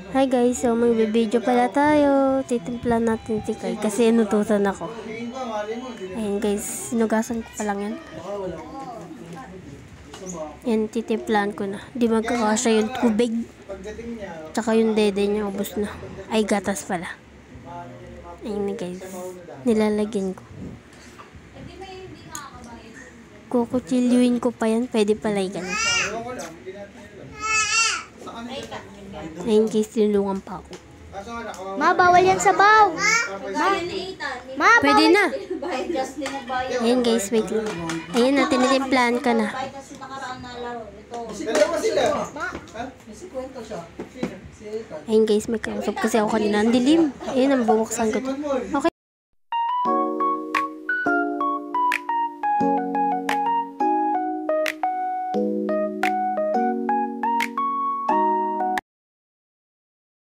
Hi guys, so mag-video pala tayo. Titimplan natin tikay kasi inutusan ako. Ayan guys, sinugasan ko pa lang yan. Yan, titimplan ko na. Di magkakasya yung tubig. Tsaka yung dede niya, ubos na. Ay, gatas pala. Ayan guys, nilalagyan ko. Kukutsilyuin ko pa yan. Pwede pala yung ganun. Ayun guys, tinulungan pa ako. Ma, bawal yan sa baw. Ma, pwede na. Ayun guys, wait lang. Ayun na, tinitimplan ka na. Ayun guys, may kausap kasi ako kanina. Ang dilim. Ayun, ang bubuksan ko. Okay